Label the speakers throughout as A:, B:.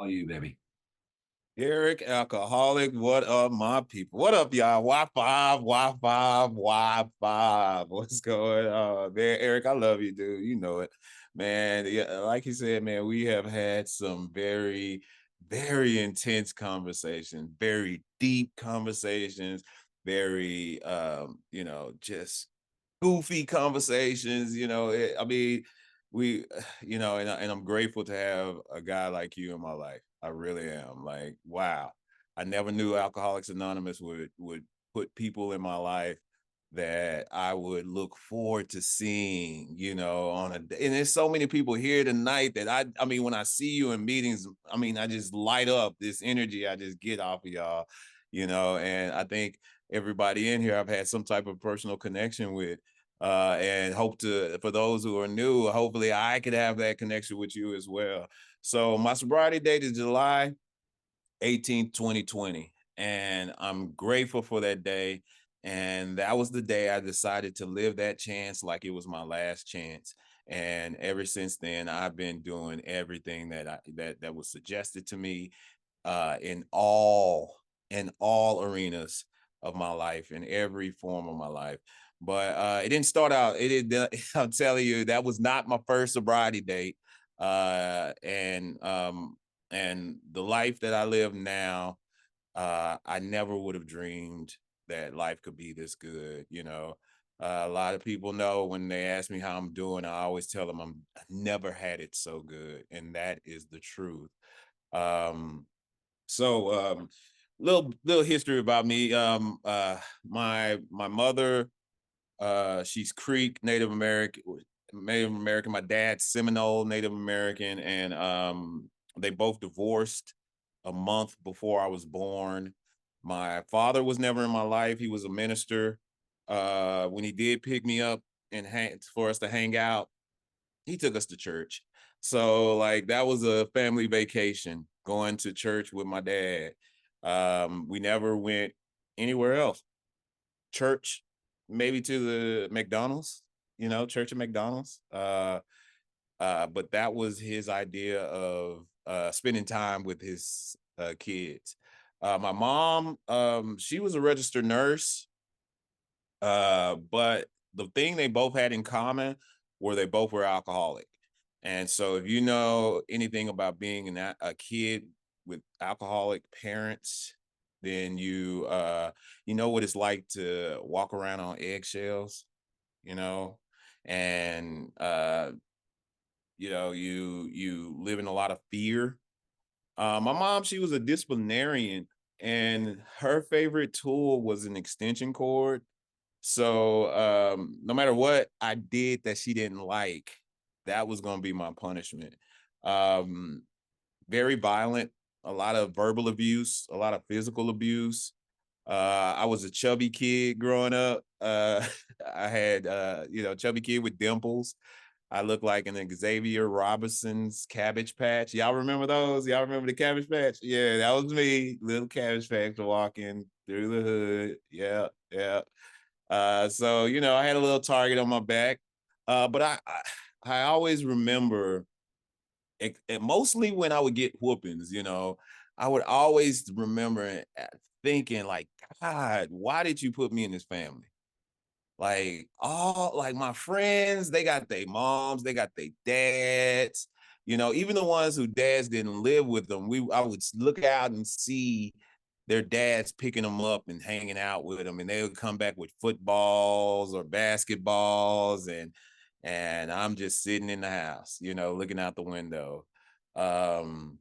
A: Oh, you baby.
B: Derrick, alcoholic. What up, my people? What up, y'all? Y5. What's going on, man? Eric, I love you, dude. You know it, man. Yeah, like you said, man, we have had some very, very intense conversations, very deep conversations, very, just goofy conversations. I mean, we, and I'm grateful to have a guy like you in my life. I really am. Like, wow. I never knew Alcoholics Anonymous would put people in my life that I would look forward to seeing, and there's so many people here tonight that I mean, when I see you in meetings, I mean, I just light up this energy I just get off of y'all, and I think everybody in here I've had some type of personal connection with. And hope to, for those who are new, hopefully I could have that connection with you as well. So my sobriety date is July 18th, 2020. And I'm grateful for that day. And that was the day I decided to live that chance like it was my last chance. And ever since then, I've been doing everything that was suggested to me in all arenas of my life, in every form of my life. But it didn't start out. It did. I'm telling you, that was not my first sobriety date. And the life that I live now, I never would have dreamed that life could be this good. A lot of people know when they ask me how I'm doing, I always tell them I never had it so good, and that is the truth. Um, so little history about me. My mother, she's Creek Native American. My dad's Seminole Native American, and they both divorced a month before I was born. My father was never in my life. He was a minister. When he did pick me up and for us to hang out, he took us to church. So like that was a family vacation, going to church with my dad. We never went anywhere else. Church, maybe to the McDonald's, church at McDonald's. But that was his idea of spending time with his kids. My mom, she was a registered nurse, but the thing they both had in common were they both were alcoholic. And so if you know anything about being a kid with alcoholic parents, then you know what it's like to walk around on eggshells, you know, and you live in a lot of fear. My mom, she was a disciplinarian, and her favorite tool was an extension cord. So no matter what I did that she didn't like, that was going to be my punishment. Um, Very violent, a lot of verbal abuse, a lot of physical abuse. I was a chubby kid growing up. I had, chubby kid with dimples. I look like an Xavier Robinson's Cabbage Patch. Y'all remember those? Y'all remember the Cabbage Patch? Yeah, that was me, little Cabbage Patch walking through the hood. Yeah, yeah. So I had a little target on my back, but I always remember, mostly when I would get whoopings. I would always remember thinking like, God, why did you put me in this family? Like all like my friends, they got their moms, they got their dads. Even the ones who dads didn't live with them, I would look out and see their dads picking them up and hanging out with them, and they would come back with footballs or basketballs, and I'm just sitting in the house, looking out the window. Um,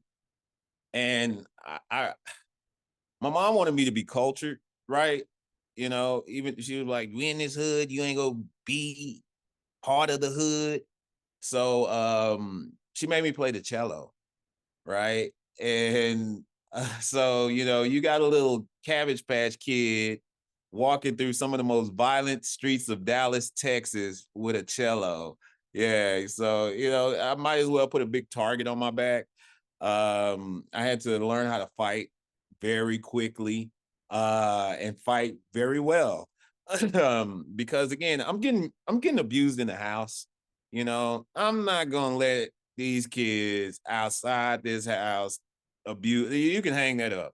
B: and my mom wanted me to be cultured, right? Even she was like, "We in this hood, you ain't gonna be part of the hood." So she made me play the cello, right? And so you got a little Cabbage Patch Kid walking through some of the most violent streets of Dallas, Texas, with a cello. Yeah, so I might as well put a big target on my back. I had to learn how to fight very quickly and fight very well. Because again, I'm getting abused in the house. I'm not gonna let these kids outside this house abuse. You can hang that up.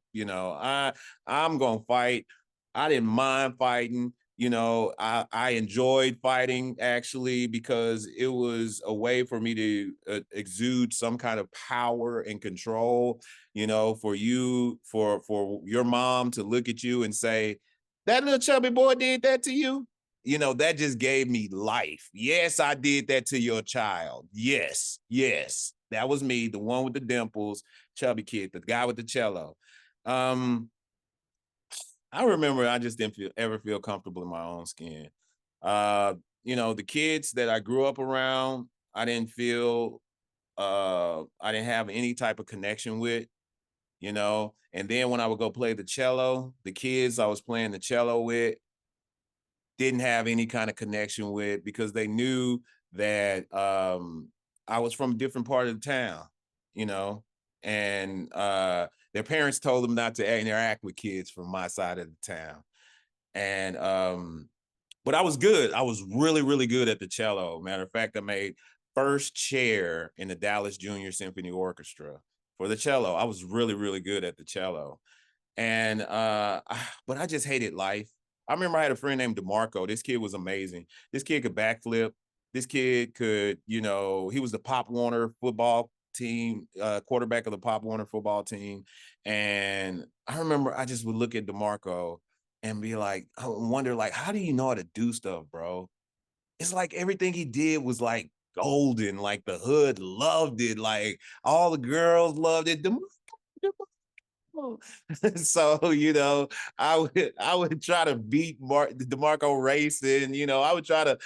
B: I'm gonna fight. I didn't mind fighting. I enjoyed fighting actually because it was a way for me to exude some kind of power and control. For your mom to look at you and say, "That little chubby boy did that to you." That just gave me life. Yes, I did that to your child. Yes, yes, that was me, the one with the dimples, chubby kid, the guy with the cello. Um, I remember I just didn't ever feel comfortable in my own skin. The kids that I grew up around, I didn't have any type of connection with. And then when I would go play the cello, the kids I was playing the cello with didn't have any kind of connection with because they knew that I was from a different part of the town, you know, and their parents told them not to interact with kids from my side of the town. And but I was good. I was really, really good at the cello. Matter of fact, I made first chair in the Dallas Junior Symphony Orchestra for the cello. I was really, really good at the cello. And but I just hated life. I remember I had a friend named DeMarco. This kid was amazing. This kid could backflip. This kid could, he was the Pop Warner football team, quarterback of the Pop Warner football team. And I remember I just would look at DeMarco and be like, I would wonder, like, how do you know how to do stuff, bro? It's like everything he did was like golden. Like the hood loved it. Like all the girls loved it. So I would try to beat DeMarco racing. I would try to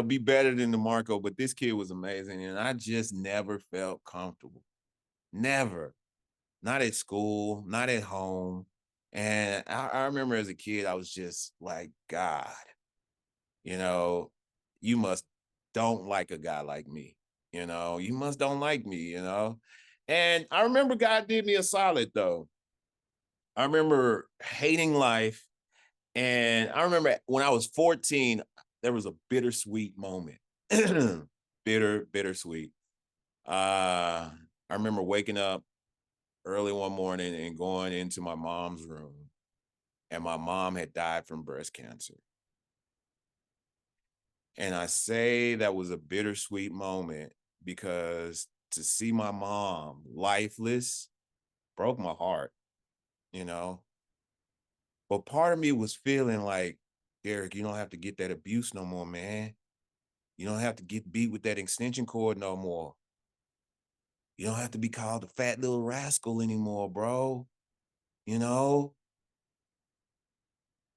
B: be better than DeMarco, but this kid was amazing, and I just never felt comfortable. Never, not at school, not at home. And I remember as a kid, I was just like, God, you know, you must don't like a guy like me. You must don't like me. And I remember God did me a solid though. I remember hating life. And I remember when I was 14, there was a bittersweet moment. Bittersweet. I remember waking up early one morning and going into my mom's room, and my mom had died from breast cancer. And I say that was a bittersweet moment because to see my mom lifeless broke my heart, you know. But part of me was feeling like, Derrick, you don't have to get that abuse no more, man. You don't have to get beat with that extension cord no more. You don't have to be called a fat little rascal anymore, bro. You know?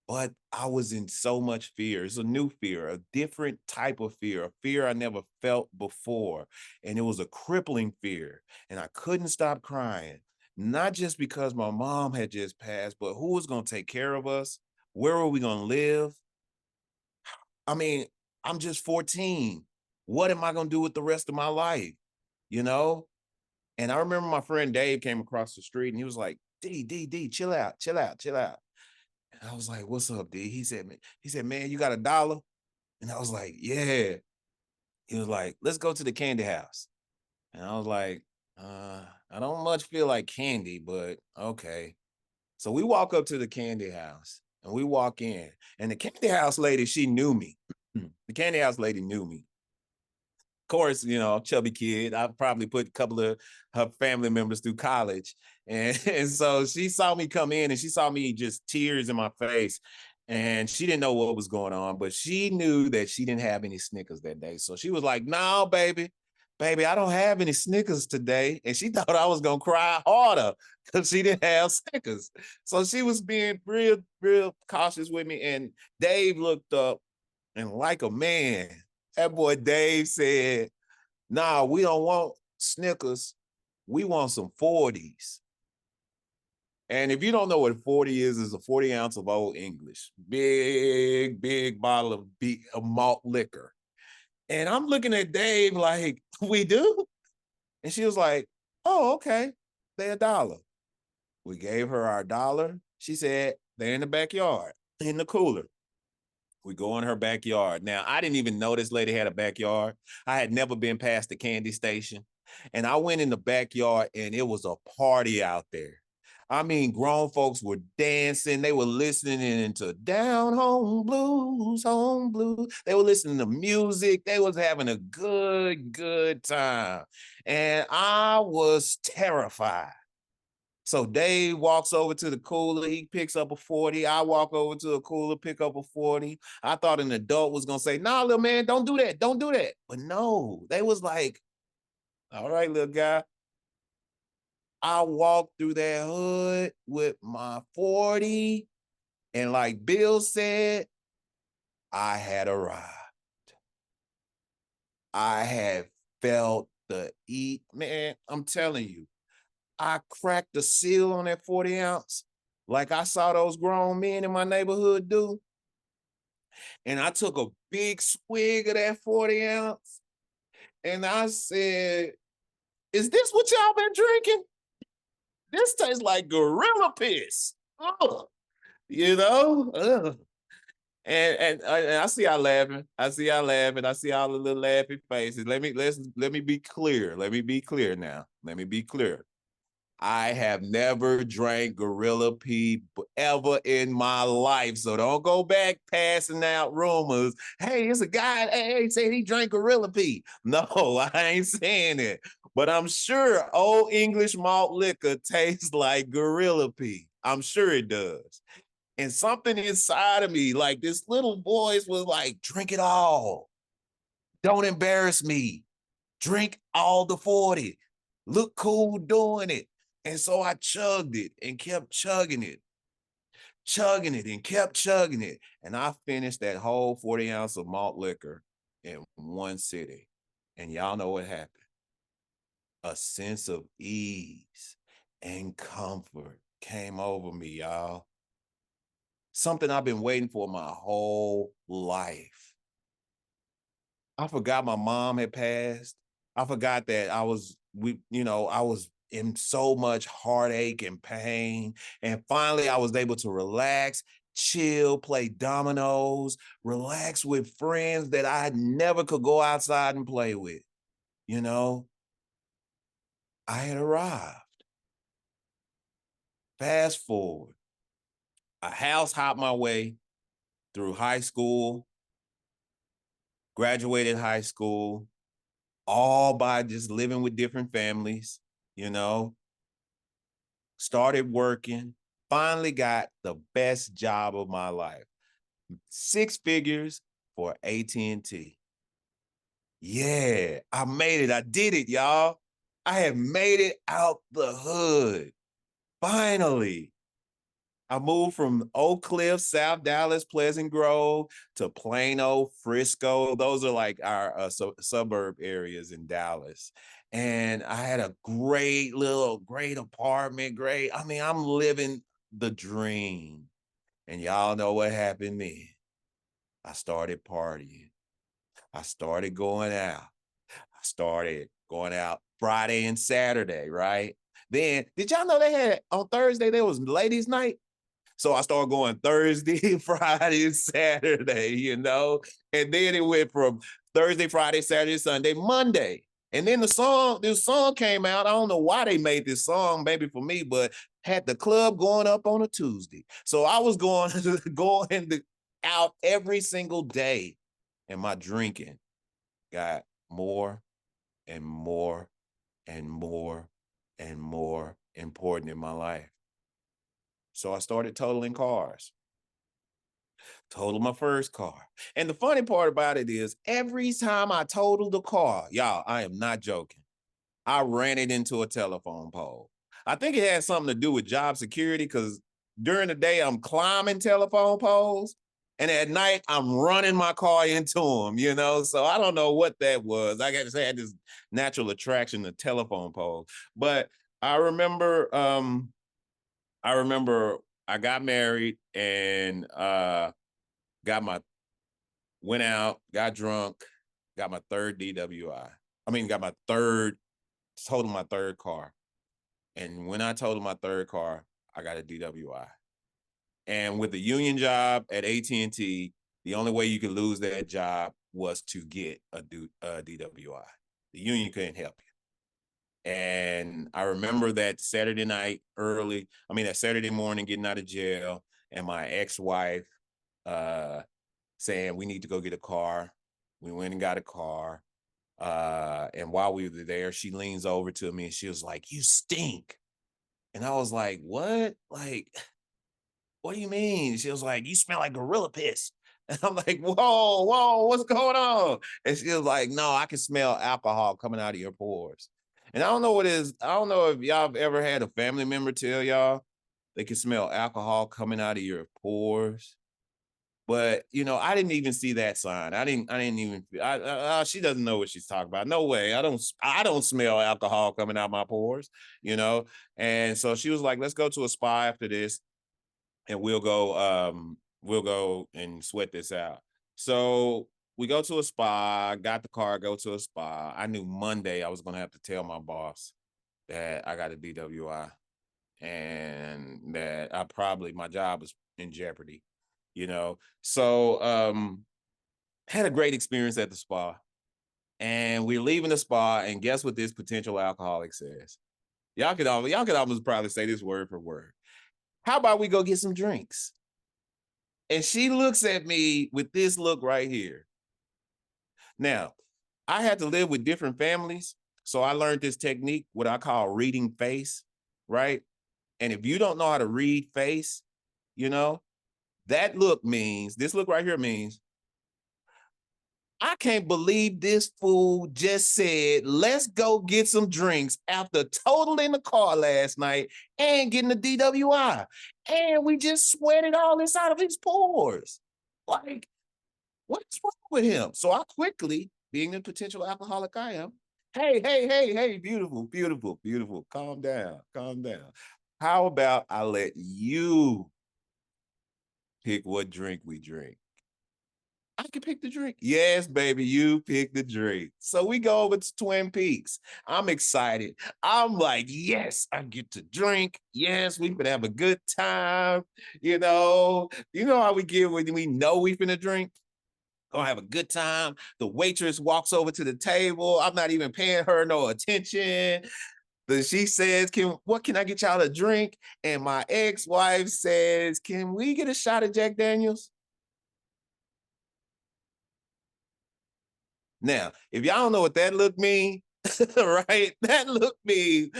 B: But I was in so much fear. It's a new fear, a different type of fear, a fear I never felt before. And it was a crippling fear. And I couldn't stop crying, not just because my mom had just passed, but who was going to take care of us? Where were we going to live? I mean, I'm just 14. What am I going to do with the rest of my life? You know? And I remember my friend Dave came across the street and he was like, D, chill out, chill out, chill out. And I was like, what's up, D? He said, man, you got $1? And I was like, yeah. He was like, let's go to the candy house. And I was like, I don't much feel like candy, but okay. So we walk up to the candy house and we walk in. And the candy house lady, she knew me. The candy house lady knew me. Of course, chubby kid. I probably put a couple of her family members through college. And so she saw me come in and she saw me just tears in my face. And she didn't know what was going on, but she knew that she didn't have any Snickers that day. So she was like, no, baby, I don't have any Snickers today. And she thought I was going to cry harder because she didn't have Snickers. So she was being real, real cautious with me. And Dave looked up and like a man, that boy Dave said, nah, we don't want Snickers. We want some 40s. And if you don't know what 40 is, it's a 40 ounce of Old English. Big, big bottle of malt liquor. And I'm looking at Dave like, we do? And she was like, oh, okay. They're $1. We gave her our $1. She said, they're in the backyard, in the cooler. We go in her backyard. Now, I didn't even know this lady had a backyard. I had never been past the candy station. And I went in the backyard and it was a party out there. I mean, grown folks were dancing. They were listening into down home blues, home blues. They were listening to music. They was having a good time. And I was terrified. So Dave walks over to the cooler. He picks up a 40. I walk over to the cooler, pick up a 40. I thought an adult was going to say, nah, little man, don't do that. Don't do that. But no, they was like, all right, little guy. I walked through that hood with my 40. And like Bill said, I had arrived. I had felt the eat. Man, I'm telling you, I cracked the seal on that 40 ounce like I saw those grown men in my neighborhood do. And I took a big swig of that 40 ounce. And I said, is this what y'all been drinking? This tastes like gorilla piss. Ugh. You know? Ugh. And I see y'all laughing. I see y'all laughing. I see all the little laughing faces. Let me be clear. Let me be clear now. Let me be clear. I have never drank Gorilla Pee ever in my life. So don't go back passing out rumors. Hey, it's a guy, hey, said he drank Gorilla Pee. No, I ain't saying it. But I'm sure old English malt liquor tastes like Gorilla Pee. I'm sure it does. And something inside of me, like this little voice was like, drink it all. Don't embarrass me. Drink all the 40. Look cool doing it. And so I chugged it and kept chugging it and kept chugging it. And I finished that whole 40 ounce of malt liquor in one sitting. And y'all know what happened. A sense of ease and comfort came over me, y'all. Something I've been waiting for my whole life. I forgot my mom had passed. I forgot that I was in so much heartache and pain. And finally, I was able to relax, chill, play dominoes, relax with friends that I never could go outside and play with. You know, I had arrived. Fast forward, a house hopped my way through high school, graduated high school, all by just living with different families, you know, started working, finally got the best job of my life. 6 figures for AT&T. Yeah, I made it. I did it, y'all. I have made it out the hood. Finally. I moved from Oak Cliff, South Dallas, Pleasant Grove to Plano, Frisco. Those are like our suburb areas in Dallas. And I had a great apartment. I'm living the dream. And y'all know what happened then. I started partying. I started going out. I started going out Friday and Saturday, right? Then, did y'all know they had on Thursday, there was ladies' night? So I started going Thursday, Friday, Saturday, and then it went from Thursday, Friday, Saturday, Sunday, Monday. And then this song came out. I don't know why they made this song, maybe for me, but had the club going up on a Tuesday. So I was going out every single day, and my drinking got more and more and more and more important in my life. So I started totaling cars. Totaled my first car. And the funny part about it is every time I totaled a car, y'all, I am not joking, I ran it into a telephone pole. I think it had something to do with job security because during the day I'm climbing telephone poles and at night I'm running my car into them, So I don't know what that was. I got to say I had this natural attraction to telephone poles. But I remember I got married and went out, got drunk, got my third DWI. Totaled my third car. And when I totaled my third car, I got a DWI. And with the union job at AT&T, the only way you could lose that job was to get a DWI. The union couldn't help you. And I remember that Saturday night that Saturday morning getting out of jail, and my ex-wife saying we need to go get a car. We went and got a car. And while we were there, she leans over to me and she was like, "You stink." And I was like, "What? Like, what do you mean?" She was like, "You smell like gorilla piss." And I'm like, whoa, what's going on? And she was like, "No, I can smell alcohol coming out of your pores." And I don't know what it is. I don't know if y'all have ever had a family member tell y'all they can smell alcohol coming out of your pores. But I didn't even see that sign. I didn't even. She doesn't know what she's talking about. No way. I don't smell alcohol coming out my pores. You know. And so she was like, "Let's go to a spa after this, and we'll go and sweat this out." So we go to a spa. Got the car. Go to a spa. I knew Monday I was gonna have to tell my boss that I got a DWI and that my job was in jeopardy. So had a great experience at the spa, and we're leaving the spa, and guess what this potential alcoholic says? Y'all could almost probably say this word for word. "How about we go get some drinks?" And she looks at me with this look right here. Now, I had to live with different families, so I learned this technique, what I call reading face, right? And if you don't know how to read face, you know, this look right here means, "I can't believe this fool just said, let's go get some drinks after totaling the car last night and getting a DWI. And we just sweated all this out of his pores. Like, what's wrong with him?" So I quickly, being the potential alcoholic I am, hey, beautiful, beautiful, beautiful. Calm down, calm down. How about I let you pick what drink we drink? "I can pick the drink." "Yes, baby, you pick the drink." So we go over to Twin Peaks. I'm excited. I'm like, yes, I get to drink. Yes, we can have a good time. You know how we get when we know we finna drink? Gonna have a good time. The waitress walks over to the table. I'm not even paying her no attention. She says, "What can I get y'all to drink?" And my ex-wife says, "Can we get a shot of Jack Daniels?" Now, if y'all don't know what that look mean, right? That look means,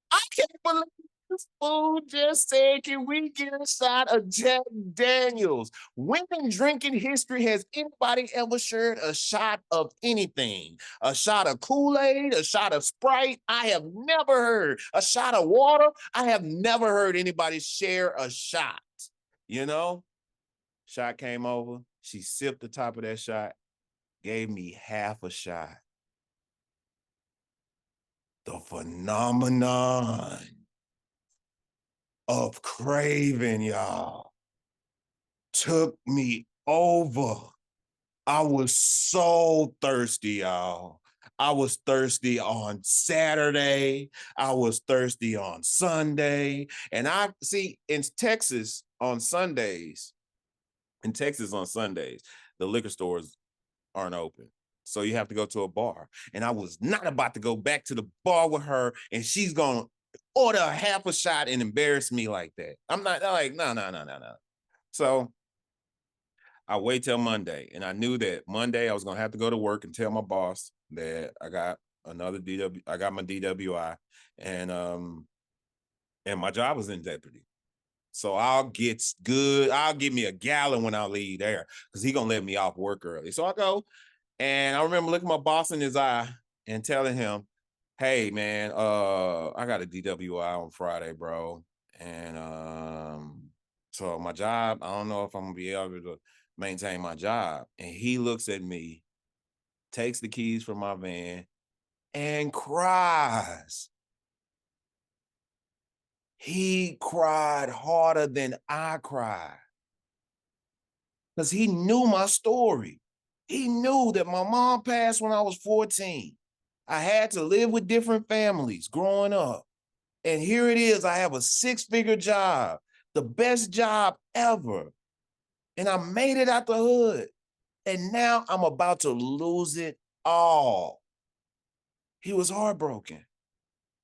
B: "I can't believe this fool just said, can we get a shot of Jack Daniels?" When in drinking history has anybody ever shared a shot of anything? A shot of Kool-Aid, a shot of Sprite? I have never heard. A shot of water? I have never heard anybody share a shot. You know? Shot came over. She sipped the top of that shot, gave me half a shot. The phenomenon of craving, y'all, took me over. I was so thirsty, y'all. I was thirsty on Saturday. I was thirsty on Sunday. And I see in Texas on Sundays, the liquor stores aren't open. So you have to go to a bar. And I was not about to go back to the bar with her and she's going to order a half a shot and embarrass me like that. I'm not like, no, no, no, no, no. So I wait till Monday. And I knew that Monday I was going to have to go to work and tell my boss that I got I got my DWI and my job was in jeopardy. So I'll get me a gallon when I leave there because he's gonna let me off work early. So I go, and I remember looking my boss in his eye and telling him, "Hey man, I got a DWI on Friday, bro. And so my job, I don't know if I'm gonna be able to maintain my job." And he looks at me, takes the keys from my van, and cries. He cried harder than I cried because he knew my story. He knew that my mom passed when I was 14. I had to live with different families growing up. And here it is, I have a six-figure job, the best job ever. And I made it out the hood. And now I'm about to lose it all. He was heartbroken.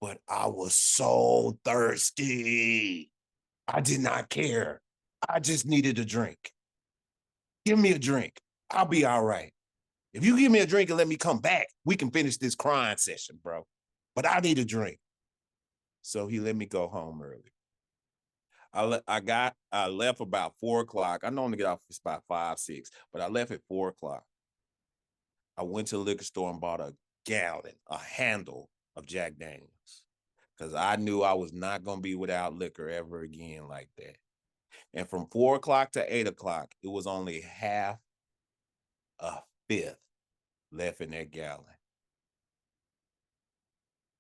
B: but I was so thirsty. I did not care. I just needed a drink. Give me a drink. I'll be all right. If you give me a drink and let me come back, we can finish this crying session, bro. But I need a drink. So he let me go home early. I left about 4 o'clock. I normally get off about 5, 6, but I left at 4 o'clock. I went to the liquor store and bought a handle of Jack Daniels, because I knew I was not going to be without liquor ever again like that. And from 4 o'clock to 8 o'clock, it was only half a fifth left in that gallon.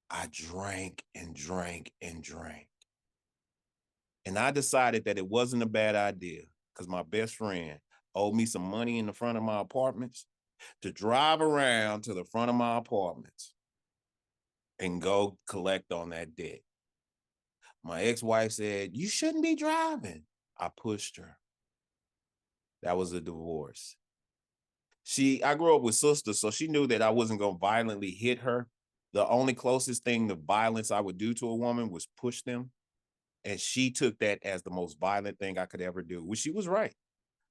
B: I drank and drank and drank. And I decided that it wasn't a bad idea, because my best friend owed me some money in the front of my apartments, to drive around to the front of my apartments and go collect on that debt. My ex-wife said, "You shouldn't be driving." I pushed her. That was a divorce. I grew up with sisters, so she knew that I wasn't going to violently hit her. The only closest thing to violence I would do to a woman was push them. And she took that as the most violent thing I could ever do, which she was right.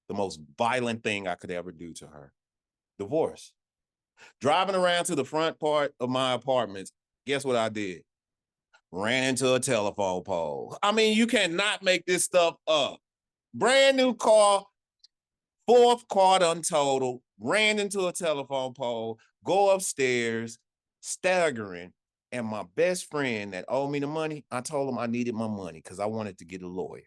B: The most violent thing I could ever do to her. Divorce. Driving around to the front part of my apartments, guess what I did? Ran into a telephone pole. I mean, you cannot make this stuff up. Brand new car, fourth car done total, ran into a telephone pole, go upstairs, staggering. And my best friend that owed me the money, I told him I needed my money because I wanted to get a lawyer.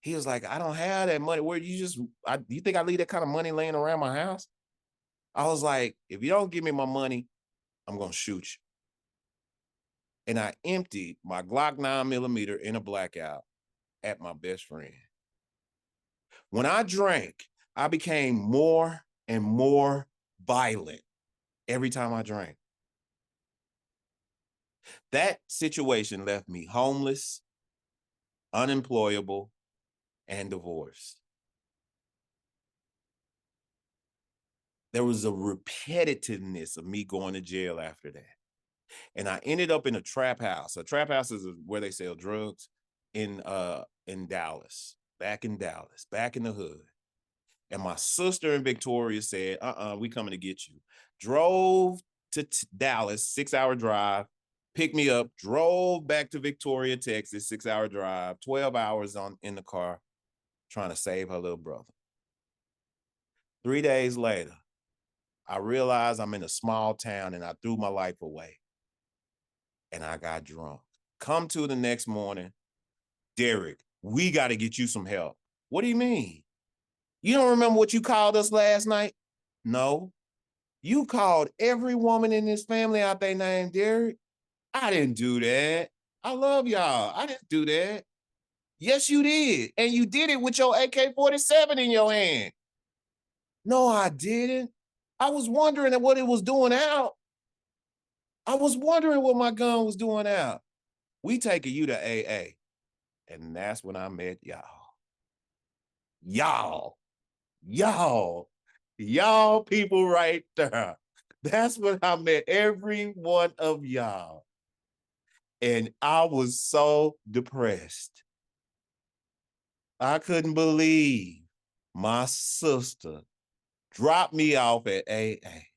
B: He was like, "I don't have that money. Where you think I leave that kind of money laying around my house?" I was like, "If you don't give me my money, I'm going to shoot you." And I emptied my Glock 9mm in a blackout at my best friend. When I drank, I became more and more violent every time I drank. That situation left me homeless, unemployable, and divorced. There was a repetitiveness of me going to jail after that. And I ended up in a trap house. A trap house is where they sell drugs in Dallas, back in the hood. And my sister in Victoria said, we coming to get you. Drove to Dallas, 6-hour drive, picked me up, drove back to Victoria, Texas, 6-hour drive, 12 hours in the car, trying to save her little brother. 3 days later, I realized I'm in a small town and I threw my life away. And I got drunk. Come to the next morning, "Derrick, we got to get you some help." "What do you mean? You don't remember what you called us last night?" "No. You called every woman in this family out their name, Derrick." "I didn't do that. I love y'all. I didn't do that." "Yes, you did. And you did it with your AK-47 in your hand." "No, I didn't. I was wondering what it was doing out. I was wondering what my gun was doing out. We taking you to AA." And that's when I met y'all. Y'all. Y'all people right there. That's when I met every one of y'all. And I was so depressed. I couldn't believe my sister dropped me off at AA.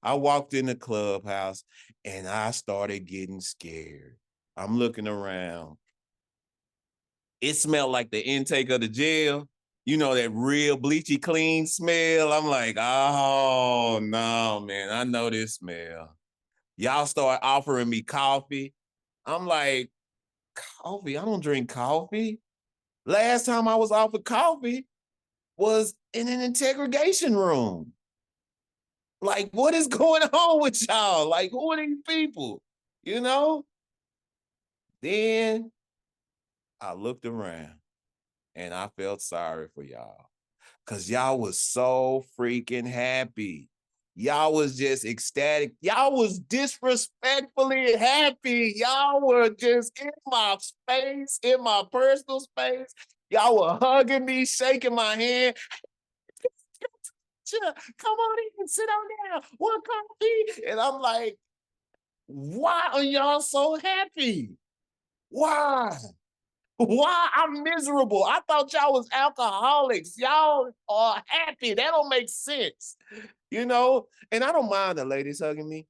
B: I walked in the clubhouse and I started getting scared. I'm looking around. It smelled like the intake of the jail. You know, that real bleachy clean smell. I'm like, "Oh, no, man, I know this smell." Y'all start offering me coffee. I'm like, "Coffee? I don't drink coffee." Last time I was offered coffee was in an interrogation room. Like, what is going on with y'all? Like, who are these people? You know? Then I looked around and I felt sorry for y'all, because y'all was so freaking happy. Y'all was just ecstatic. Y'all was disrespectfully happy. Y'all were just in my space, in my personal space. Y'all were hugging me, shaking my hand. "Come on in, sit on down. One coffee." And I'm like, Why are y'all so happy? Why? Why? I'm miserable. I thought y'all was alcoholics. Y'all are happy. That don't make sense, you know? And I don't mind the ladies hugging me.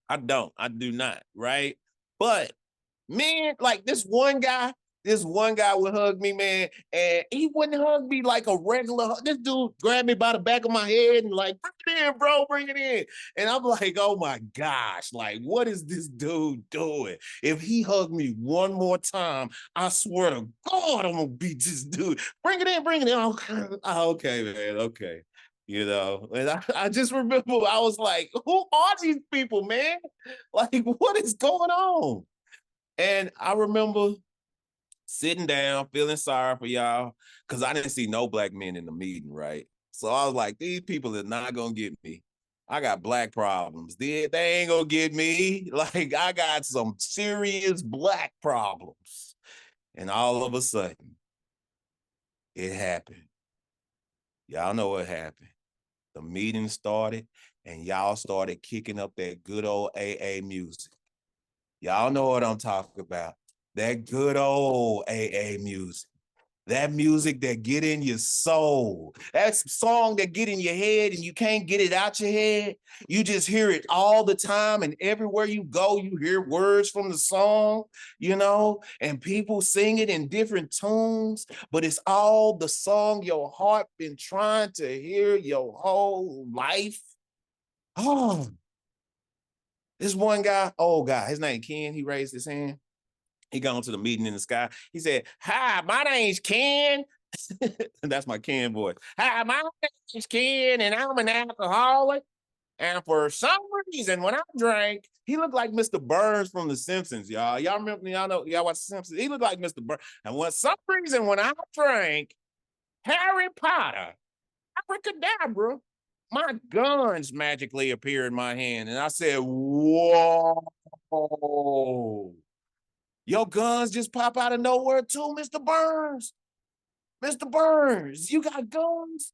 B: I don't. I do not, right? But man, like this one guy would hug me, man, and he wouldn't hug me like a regular hug. This dude grabbed me by the back of my head and like, bring it in, bro, bring it in. And I'm like, oh my gosh, like, what is this dude doing? If he hugged me one more time, I swear to God, I'm gonna beat this dude. Bring it in, bring it in. Okay, okay, man, okay. You know, and I just remember I was like, who are these people, man? Like, what is going on? And I remember sitting down, feeling sorry for y'all, because I didn't see no black men in the meeting, right? So I was like, these people are not gonna get me. I got black problems. They ain't gonna get me. Like, I got some serious black problems. And all of a sudden, it happened. Y'all know what happened. The meeting started, and y'all started kicking up that good old AA music. Y'all know what I'm talking about. That good old AA music. That music that get in your soul. That song that get in your head and you can't get it out your head. You just hear it all the time, and everywhere you go, you hear words from the song, you know, and people sing it in different tunes, but it's all the song your heart been trying to hear your whole life. Oh, this one guy, old guy, his name Ken, he raised his hand. He gone to the meeting in the sky. He said, hi, my name's Ken. That's my Ken voice. Hi, my name's Ken, and I'm an alcoholic. And for some reason, when I drank, he looked like Mr. Burns from The Simpsons, y'all. Y'all remember, y'all know, y'all watch The Simpsons? He looked like Mr. Burns. And for some reason, when I drank, Harry Potter, abracadabra, my guns magically appear in my hand. And I said, whoa. Your guns just pop out of nowhere too, Mr. Burns. Mr. Burns, you got guns?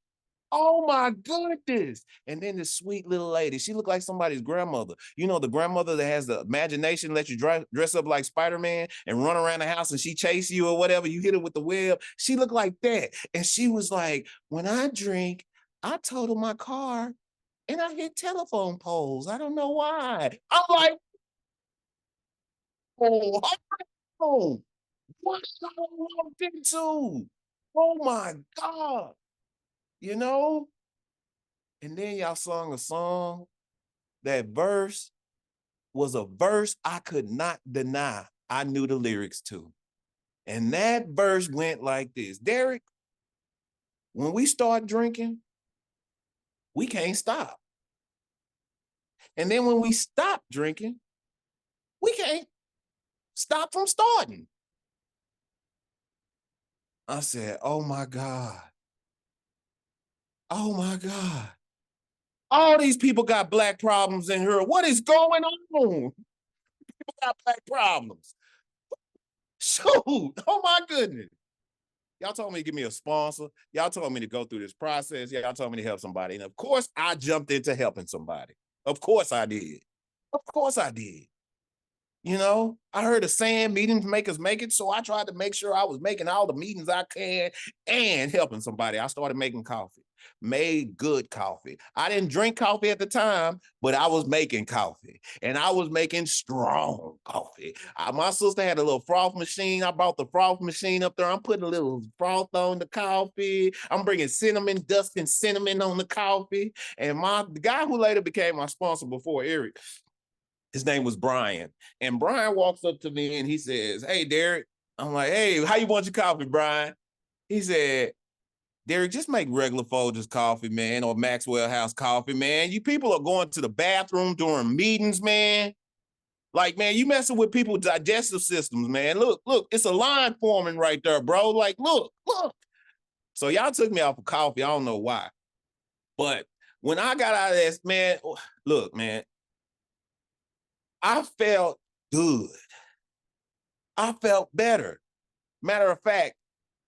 B: Oh my goodness. And then this sweet little lady, she looked like somebody's grandmother. You know, the grandmother that has the imagination, let you dress up like Spider-Man and run around the house and she chase you or whatever, you hit her with the web. She looked like that. And she was like, when I drink, I total my car and I hit telephone poles. I don't know why. I'm like, oh, oh, what I walked into? Oh my God. You know? And then y'all sung a song. That verse was a verse I could not deny. I knew the lyrics to. And that verse went like this. Derrick, when we start drinking, we can't stop. And then when we stop drinking, we can't stop from starting. I said, oh my God. Oh my God. All these people got black problems in here. What is going on? People got black problems. Shoot. Oh my goodness. Y'all told me to give me a sponsor. Y'all told me to go through this process. Y'all told me to help somebody. And of course, I jumped into helping somebody. Of course I did. Of course I did. You know, I heard a saying, meetings make us make it. So I tried to make sure I was making all the meetings I can and helping somebody. I started making coffee, made good coffee. I didn't drink coffee at the time, but I was making coffee and I was making strong coffee. My sister had a little froth machine. I brought the froth machine up there. I'm putting a little froth on the coffee. I'm bringing cinnamon, dusting cinnamon on the coffee. And the guy who later became my sponsor before Eric, his name was Brian. And Brian walks up to me and he says, hey, Derrick. I'm like, hey, how you want your coffee, Brian? He said, Derrick, just make regular Folgers coffee, man, or Maxwell House coffee, man. You people are going to the bathroom during meetings, man. Like, man, you messing with people's digestive systems, man. Look, it's a line forming right there, bro. Like, look. So y'all took me off of coffee. I don't know why. But when I got out of this, man, look, man, I felt good. I felt better. Matter of fact,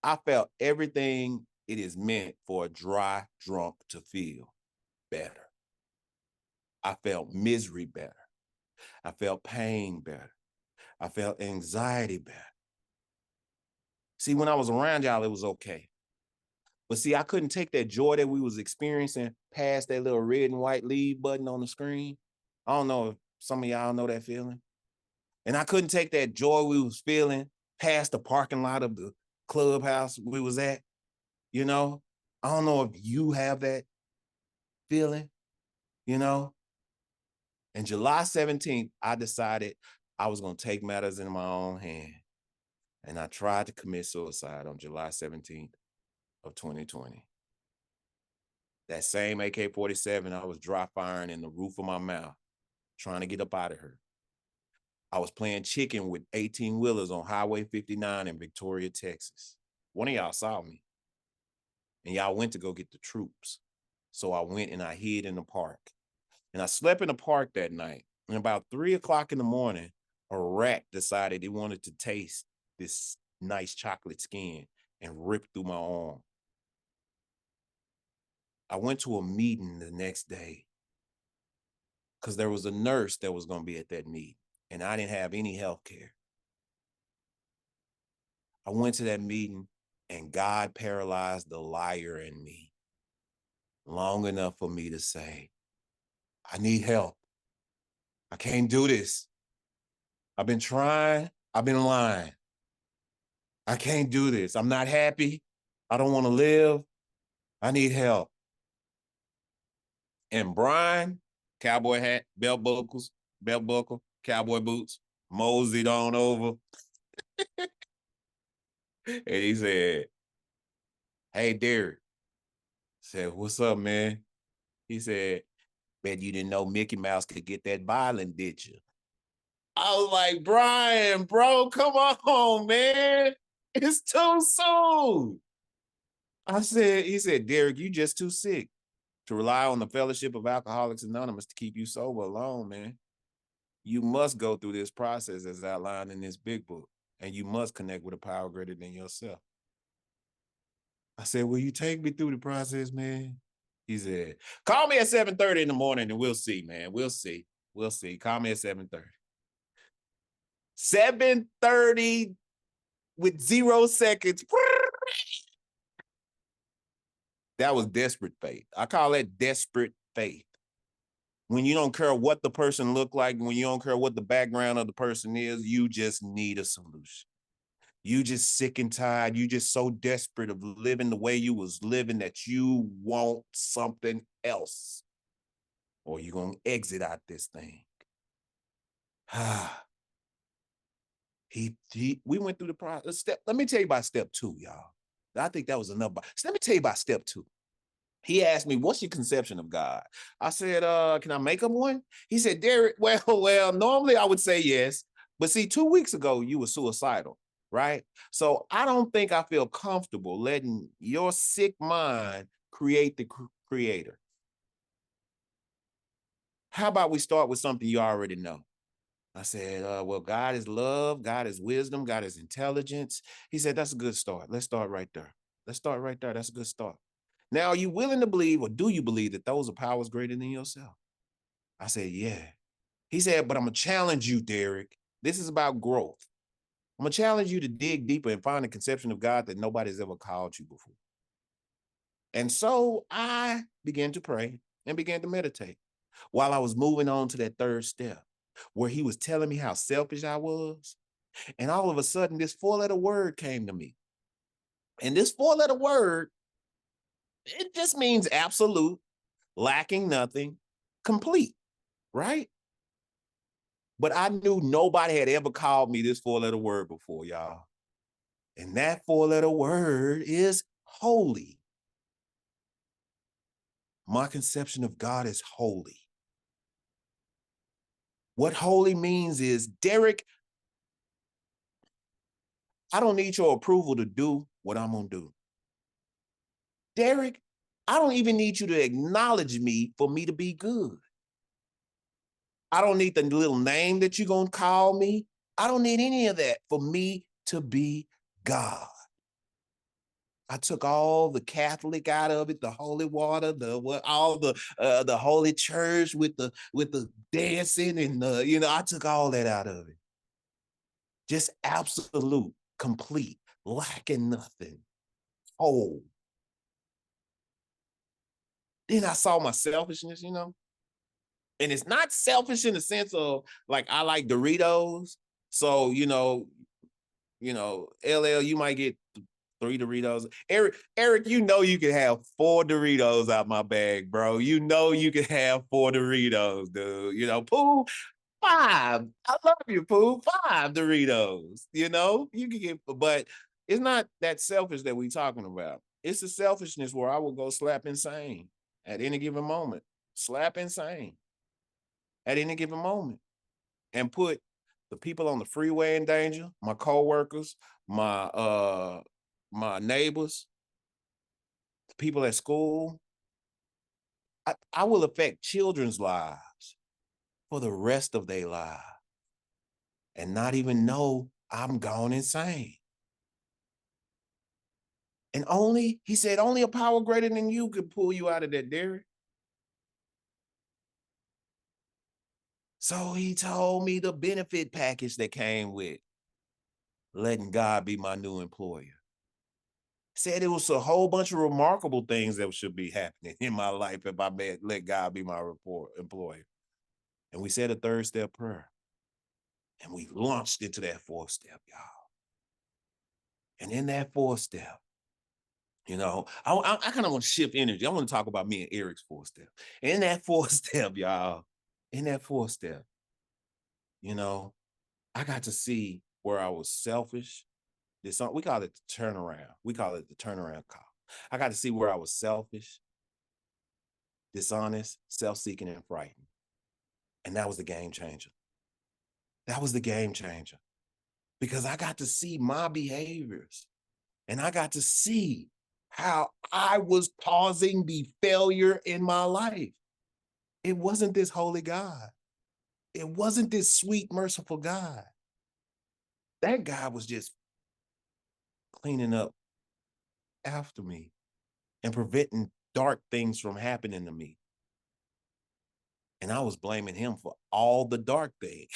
B: I felt everything it is meant for a dry drunk to feel better. I felt misery better. I felt pain better. I felt anxiety better. See, when I was around y'all, it was okay. But see, I couldn't take that joy that we was experiencing past that little red and white leave button on the screen. I don't know if some of y'all know that feeling. And I couldn't take that joy we was feeling past the parking lot of the clubhouse we was at. You know, I don't know if you have that feeling, you know. And July 17th, I decided I was going to take matters in my own hand. And I tried to commit suicide on July 17th of 2020. That same AK-47, I was dry firing in the roof of my mouth, trying to get up out of her. I was playing chicken with 18-wheelers on Highway 59 in Victoria, Texas. One of y'all saw me. And y'all went to go get the troops. So I went and I hid in the park. And I slept in the park that night. And about 3 o'clock in the morning, a rat decided it wanted to taste this nice chocolate skin and rip through my arm. I went to a meeting the next day because there was a nurse that was going to be at that meeting, and I didn't have any health care. I went to that meeting, and God paralyzed the liar in me long enough for me to say, I need help. I can't do this. I've been trying. I've been lying. I can't do this. I'm not happy. I don't want to live. I need help. And Brian, cowboy hat, belt buckle, cowboy boots, moseyed on over. And he said, hey, Derrick. I said, what's up, man? He said, bet you didn't know Mickey Mouse could get that violent, did you? I was like, Brian, bro, come on, man. It's too soon. He said, Derrick, you just too sick to rely on the fellowship of Alcoholics Anonymous to keep you sober alone, man. You must go through this process as outlined in this big book, and you must connect with a power greater than yourself. I said, will you take me through the process, man? He said, call me at 7:30 in the morning and we'll see, man. We'll see. We'll see. Call me at 7:30. 7:30 with 0 seconds. That was desperate faith. I call that desperate faith. When you don't care what the person looked like, when you don't care what the background of the person is, you just need a solution. You just sick and tired. You just so desperate of living the way you was living that you want something else. Or you're going to exit out this thing. We went through the process. Let me tell you about step 2, y'all. I think that was enough. So let me tell you about step 2. He asked me, what's your conception of God? I said, can I make up one? He said, Derrick, well, normally I would say yes. But see, 2 weeks ago, you were suicidal, right? So I don't think I feel comfortable letting your sick mind create the creator. How about we start with something you already know? I said, well, God is love, God is wisdom, God is intelligence. He said, that's a good start. Let's start right there. Let's start right there. That's a good start. Now, are you willing to believe, or do you believe that those are powers greater than yourself? I said, yeah. He said, but I'm going to challenge you, Derrick. This is about growth. I'm going to challenge you to dig deeper and find a conception of God that nobody's ever called you before. And so I began to pray and began to meditate while I was moving on to that 3rd step, where he was telling me how selfish I was. And all of a sudden, this 4-letter word came to me. And this 4-letter word, it just means absolute, lacking nothing, complete, right? But I knew nobody had ever called me this 4-letter word before, y'all. And that 4-letter word is holy. My conception of God is holy. What holy means is, Derrick, I don't need your approval to do what I'm going to do. Derrick, I don't even need you to acknowledge me for me to be good. I don't need the little name that you're going to call me. I don't need any of that for me to be God. I took all the Catholic out of it, the holy water, all the holy church with the dancing and I took all that out of it. Just absolute, complete, lacking nothing, whole. Then I saw my selfishness, and it's not selfish in the sense of like I like Doritos, so LL, you might get 3 Doritos. Eric, you can have 4 Doritos out my bag, bro. You can have 4 Doritos, dude. Pooh, 5. I love you, Pooh. 5 Doritos. You can get, but it's not that selfish that we talking about. It's the selfishness where I will go slap insane at any given moment. Slap insane at any given moment and put the people on the freeway in danger, my coworkers, my neighbors, the people at school. I will affect children's lives for the rest of their lives and not even know I'm gone insane. And he said, only a power greater than you could pull you out of that, Derrick. So he told me the benefit package that came with letting God be my new employer. Said it was a whole bunch of remarkable things that should be happening in my life if I let God be my employer. And we said a 3rd step prayer. And we launched into that 4th step, y'all. And in that 4th step, I kind of want to shift energy. I want to talk about me and Eric's 4th step. And in that 4th step, y'all, I got to see where I was selfish. We call it the turnaround. We call it the turnaround call. I got to see where I was selfish, dishonest, self-seeking, and frightened. And that was the game changer. That was the game changer. Because I got to see my behaviors. And I got to see how I was causing the failure in my life. It wasn't this holy God. It wasn't this sweet, merciful God. That God was just cleaning up after me and preventing dark things from happening to me. And I was blaming him for all the dark things,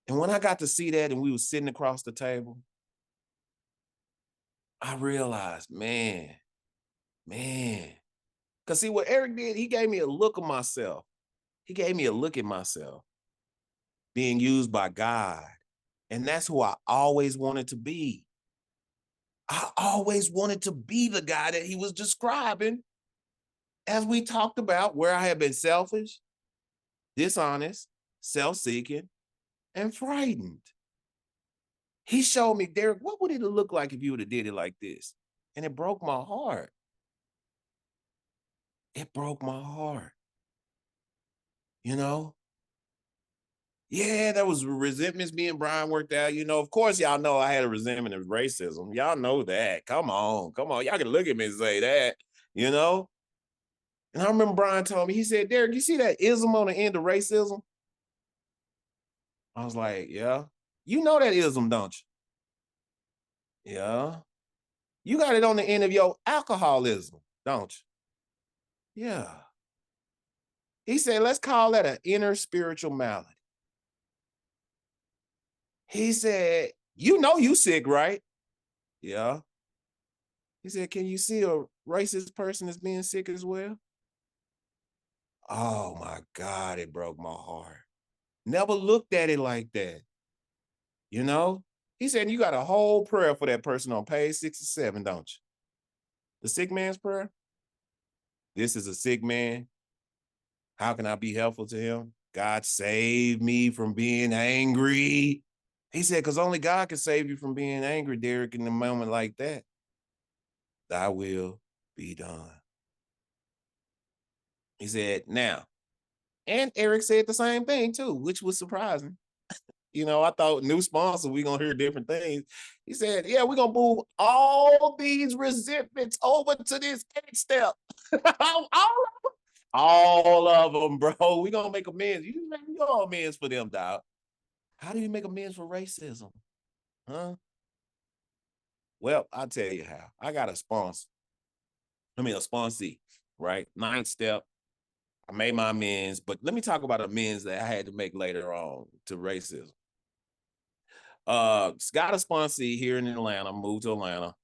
B: And when I got to see that and we were sitting across the table, I realized, man. Because see what Eric did, he gave me a look of myself. He gave me a look at myself being used by God. And that's who I always wanted to be. I always wanted to be the guy that he was describing as we talked about, where I had been selfish, dishonest, self-seeking, and frightened. He showed me, Derrick, what would it look like if you would have did it like this? And it broke my heart. It broke my heart. Yeah, there was resentments being Brian worked out. Of course, y'all know I had a resentment of racism. Y'all know that. Come on. Y'all can look at me and say that, And I remember Brian told me, he said, Derrick, you see that ism on the end of racism? I was like, yeah. You know that ism, don't you? Yeah. You got it on the end of your alcoholism, don't you? Yeah. He said, let's call that an inner spiritual malady. He said, you sick, right? Yeah. He said, can you see a racist person as being sick as well? Oh my God, it broke my heart. Never looked at it like that. He said, you got a whole prayer for that person on page 67, don't you? The sick man's prayer. This is a sick man. How can I be helpful to him? God save me from being angry. He said, because only God can save you from being angry, Derrick, in a moment like that. Thy will be done. He said, now, and Eric said the same thing too, which was surprising. I thought new sponsor, we're going to hear different things. He said, yeah, we're going to move all these resentments over to this 8th step. all of them, bro. We're going to make amends. You make your amends for them, dog. How do you make amends for racism? Huh? Well, I'll tell you how. I got a sponsor. I mean, a sponsee, right? Ninth step. I made my amends, but let me talk about amends that I had to make later on to racism. Got a sponsee here in Atlanta, moved to Atlanta.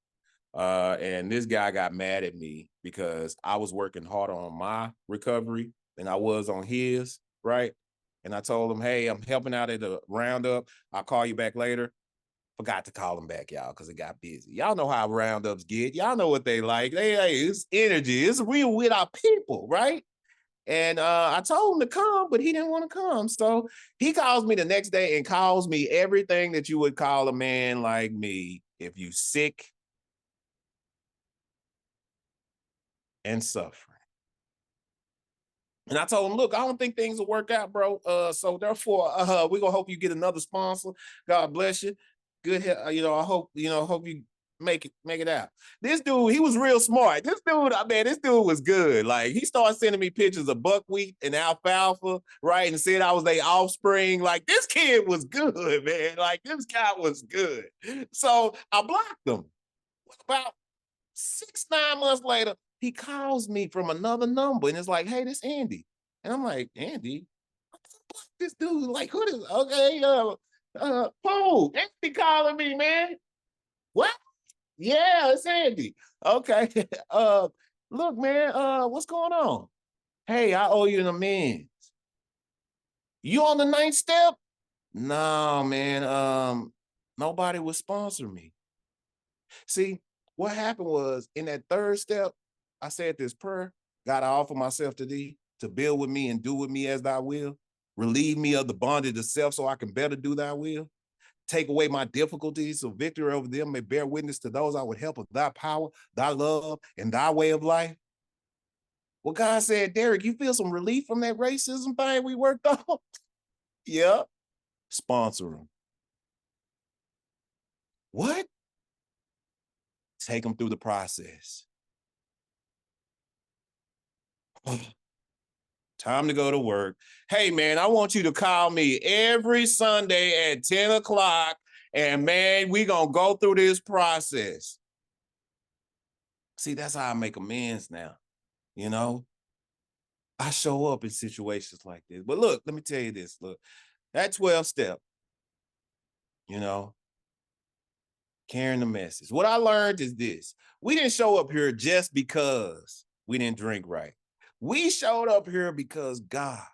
B: And this guy got mad at me because I was working harder on my recovery than I was on his, right? And I told him, hey, I'm helping out at the roundup. I'll call you back later. Forgot to call him back, y'all, because it got busy. Y'all know how roundups get. Y'all know what they like. Hey, it's energy. It's real with our people, right? And I told him to come, but he didn't want to come. So he calls me the next day and calls me everything that you would call a man like me if you sick and suffering. And I told him, look, I don't think things will work out, bro. So therefore, we're gonna hope you get another sponsor. God bless you. Good, I hope, hope you make it out. This dude, he was real smart. This dude was good. Like, he started sending me pictures of buckwheat and alfalfa, right? And said I was their offspring. Like, this kid was good, man. Like, this guy was good. So I blocked him. About 6, 9 months later, he calls me from another number and it's like, hey, this Andy. And I'm like, Andy? This dude, like, who is, okay, Paul, Andy calling me, man. What? Yeah, it's Andy. Okay. Look, man, what's going on? Hey, I owe you an amends. You on the ninth step? No, man. Nobody would sponsor me. See, what happened was in that third step, I said this prayer: God, I offer myself to thee to build with me and do with me as thy will. Relieve me of the bondage of self so I can better do thy will. Take away my difficulties so victory over them may bear witness to those I would help with thy power, thy love, and thy way of life. Well, God said, Derrick, you feel some relief from that racism thing we worked on? Yeah. Sponsor them. What? Take them through the process. Time to go to work. Hey, man, I want you to call me every Sunday at 10 o'clock. And, man, we going to go through this process. See, that's how I make amends now. You know, I show up in situations like this. But look, let me tell you this. Look, that 12 step, you know, carrying the message. What I learned is this. We didn't show up here just because we didn't drink right. We showed up here because God,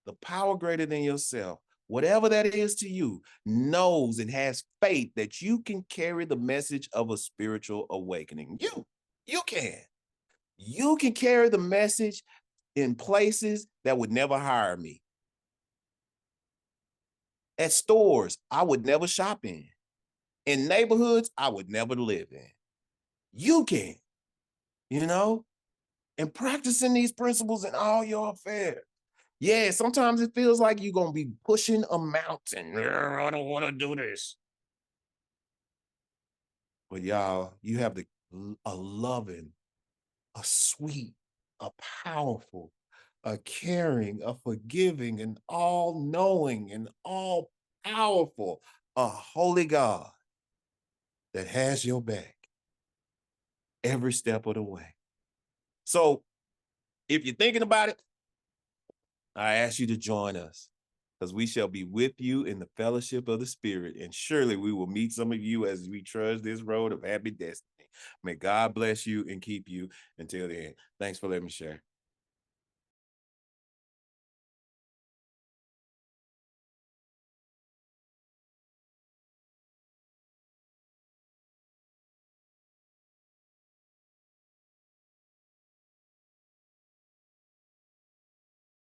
B: the power greater than yourself, whatever that is to you, knows and has faith that you can carry the message of a spiritual awakening. You can. You can carry the message in places that would never hire me. At stores I would never shop in neighborhoods I would never live in. You can, and practicing these principles in all your affairs. Yeah, sometimes it feels like you're going to be pushing a mountain. I don't want to do this. But y'all, you have a loving, a sweet, a powerful, a caring, a forgiving, an all-knowing, and all-powerful, a holy God that has your back every step of the way. So if you're thinking about it, I ask you to join us, because we shall be with you in the fellowship of the Spirit, and surely we will meet some of you as we trudge this road of happy destiny. May God bless you and keep you until the end. Thanks for letting me share.